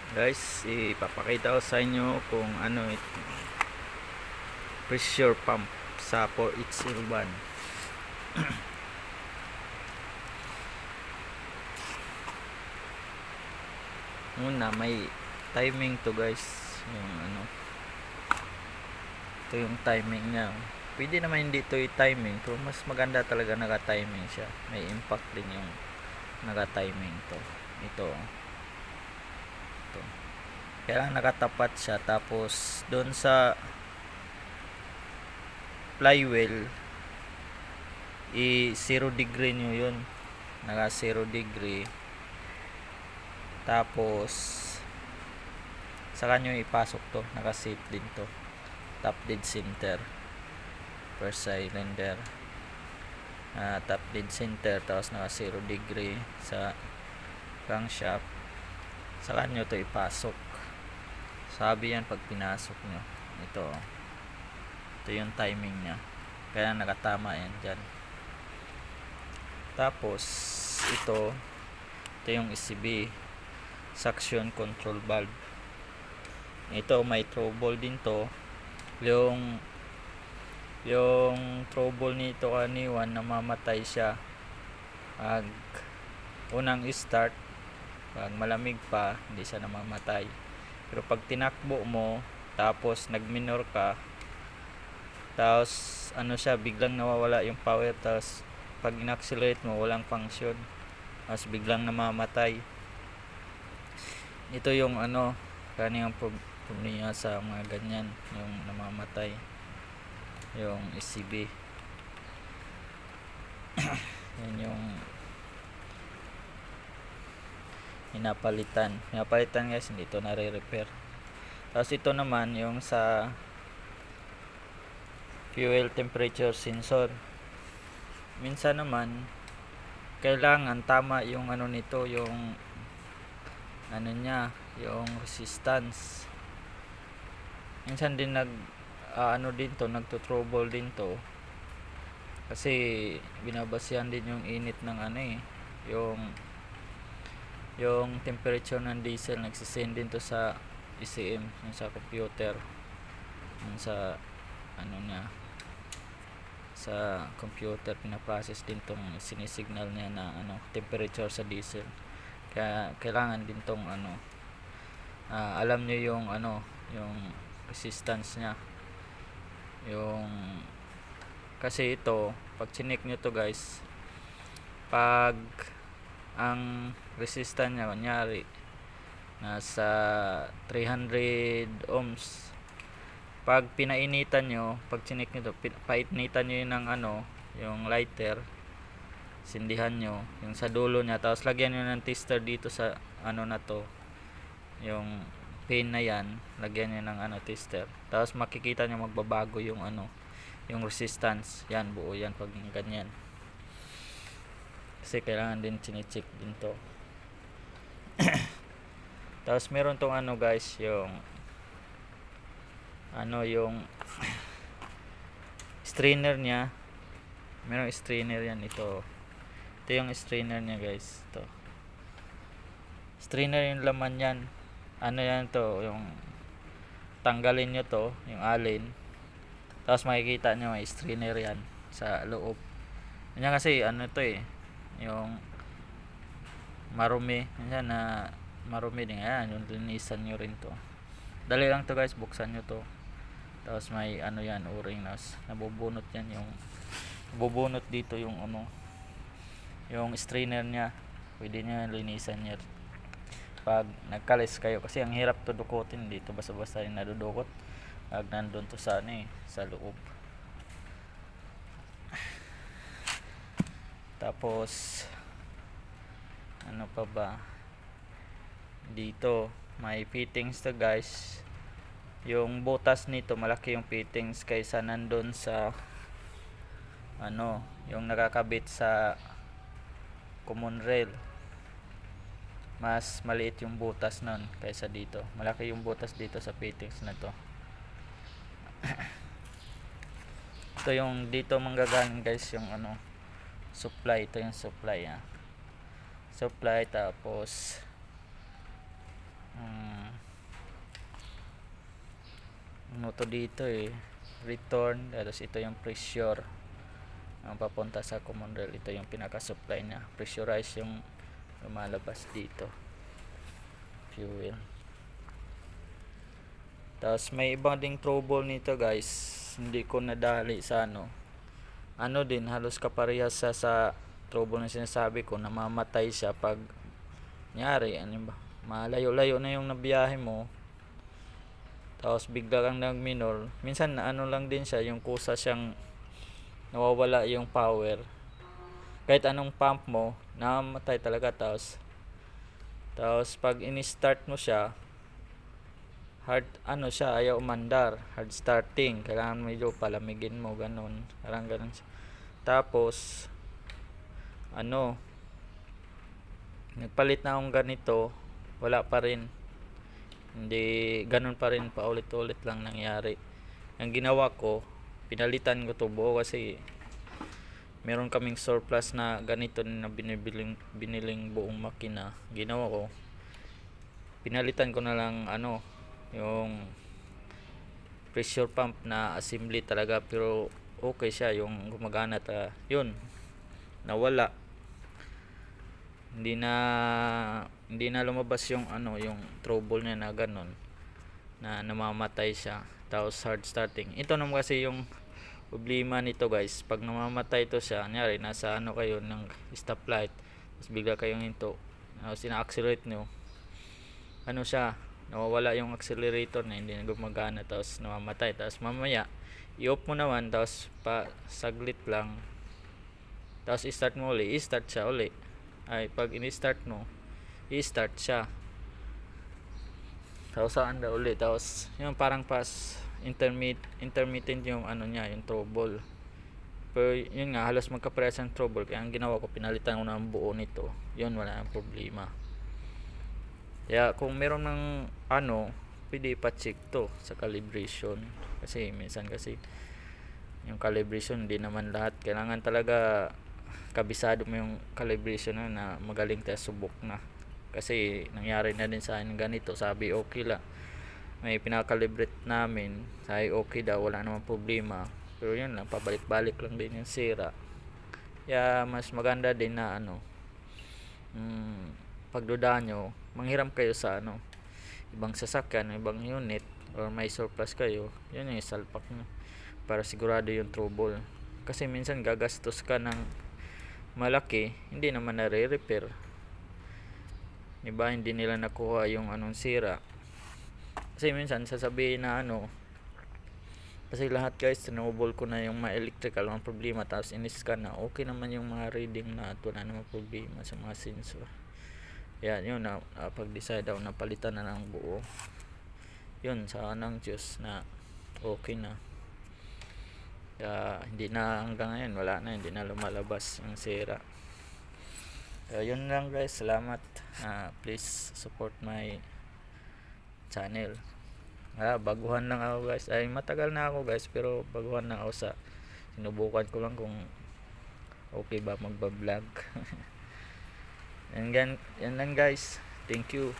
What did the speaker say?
Guys, ipapakita ko sa inyo kung ano ito, pressure pump sa 4801. Una, may timing to guys. Yung ano, ito yung timing niya. Pwede naman hindi ito i-timing, pero mas maganda talaga naka-timing siya. May impact din yung naka-timing to. Ito. Kailangan nakatapat siya, tapos doon sa flywheel i 0 degree nyo yun, naka 0 degree, tapos saka nyo ipasok to, naka safe din to, top dead center per cylinder, top dead center, tapos naka 0 degree sa crankshaft. Saka nyo to ipasok, sabi yan pag pinasok nyo. Ito yung timing nya, kaya nakatama yan dyan. Tapos ito yung ECB, suction control valve. Ito may trouble din to. Yung trouble nito kaniwan, namamatay siya pag unang start. Pag malamig pa, hindi siya namamatay. Pero pag tinakbo mo, tapos nag-minor ka, tapos ano siya, biglang nawawala yung power, tapos pag in-accelerate mo, walang function, tapos biglang namamatay. Ito yung ano, kaniyang problema sa mga ganyan, yung namamatay yung ECB. Yan yung pinapalitan guys, hindi ito nare-repair. Tapos ito naman yung sa fuel temperature sensor. Minsan naman kailangan tama yung ano nito, yung ano niya, yung resistance. Minsan din ano din to, nagto-trouble din to, kasi binabasihan din yung init ng ano yung temperature ng diesel, nagsisend din to sa ECM, yung sa computer, yung sa ano niya, sa computer, pinaprocess din tong sinisignal niya na ano, temperature sa diesel. Kaya kailangan din tong ano, alam nyo yung ano, yung resistance niya, yung kasi ito pag chinek nyo to guys, pag ang resistance niya kunyari nasa 300 ohms, pag pinainitan nyo, pag chinek nyo to, painitan nyo yun ng ano, yung lighter, sindihan nyo yung sa dulo nya, tapos lagyan nyo ng tester dito sa ano na to, yung pin na yan, lagyan nyo ng ano, tester, tapos makikita nyo magbabago yung ano, yung resistance yan, buo yan pag ganyan. Kasi kailangan din chinecheck din to. Tapos meron tong ano guys, yung ano, yung strainer nya, merong strainer yan. Ito yung strainer nya guys, ito strainer, yung laman yan, ano yan to, yung tanggalin nyo to, yung alin, tapos makikita nyo may strainer yan sa loob. Yan kasi ano to yung marumi yan, na marumi din yan, yung linisan nyo rin to. Dali lang to guys, buksan nyo to, tapos may ano yan, o-ring, nabubunot yan, yung bubunot dito yung ano, yung strainer nya, pwede nyo linisan nya pag nagkalis kayo, kasi ang hirap to dukutin dito, basta-basta yung nadudukot pag nandun to sa ano sa loob. Tapos ano pa ba dito, may fittings to guys. Yung butas nito malaki yung fittings kaysa nandun sa ano, yung nakakabit sa common rail. Mas maliit yung butas nun kaysa dito, malaki yung butas dito sa fittings na to. Ito yung dito manggagaling guys, yung ano, supply. Ito yung supply supply, tapos ano to dito eh, return, tapos ito yung pressure ang papunta sa common rail. Ito yung pinaka supply niya, pressurize yung lumalabas dito, fuel. Tapos may ibang ding trouble nito guys, hindi ko nadali sa ano din, halos kaparehas sa trouble na sinasabi ko, namamatay siya pag nyari ano ba, malayo-layo na yung nabiyahe mo, tapos bigla kang nag-minor. Minsan ano lang din siya, yung kusa siyang nawawala yung power, kahit anong pump mo namamatay talaga. Tapos pag ini-start mo siya, hard ano siya, ayaw umandar, hard starting, kailangan medyo palamigin mo, ganun, parang ganun siya. Tapos ano, nagpalit na akong ganito, wala pa rin, hindi ganun pa rin, paulit-ulit lang nangyari. Ang ginawa ko, pinalitan ko to buo kasi meron kaming surplus na ganito na biniling buong makina. Ginawa ko, pinalitan ko na lang ano, yung pressure pump na assembly talaga, pero okay siya, yung gumagana yun, nawala, hindi na lumabas yung ano, yung trouble niya na ganun, na namamatay siya. Tapos hard starting, ito naman kasi yung problema nito guys, pag namamatay to siya, nyari nasa ano kayo ng stoplight, tapos bigla kayong hinto, sina-accelerate nyo, ano siya, nawawala yung accelerator na, hindi na gumagana, tapos namamatay. Tapos mamaya i-off mo naman, tapos pa saglit lang, tapos i-start mo uli, i-start siya uli. Ay, pag ini-start mo, i-start siya, tapos saan na uli, tapos yung parang intermittent yung ano niya, yung trouble. Pero yun nga, halos magkaparehas ang trouble, kaya ang ginawa ko, pinalitan ko na ang buo nito, yun, wala ang problema. Kaya kung meron ng ano, pwede pa-check to sa calibration, kasi minsan kasi yung calibration hindi naman lahat kailangan talaga kabisado mo yung calibration na magaling tayo, subok na. Kasi nangyari na din sa akin ganito, sabi okay lang, may pinakalibrate namin, sabi okay daw, wala namang problema, pero yun lang, pabalik-balik lang din yung sira. Kaya mas maganda din na ano, pagduda nyo, manghiram kayo sa ano, ibang sasakyan, ibang unit, or may surplus kayo, yun yung isalpak nyo para sigurado yung trouble. Kasi minsan gagastos ka ng malaki, hindi naman nare-repair, diba, hindi nila nakuha yung anong sira. Kasi minsan sasabihin na ano, kasi lahat guys, tinubol ko na yung mga electrical, mga problema, tapos in-scan na, okay naman yung mga reading na, wala namang problema sa mga sensor. Yan, yun na, pag-decide daw na palitan na ng buo, yun, sa anang Diyos na okay na. Kaya hindi na, hanggang ngayon wala na, hindi na lumalabas yung sira. Kaya yun lang guys, salamat. Please support my channel. Baguhan lang ako guys, ay matagal na ako guys, pero baguhan na ako sa, sinubukan ko lang kung okay ba magba-vlog. Yan lang guys, thank you.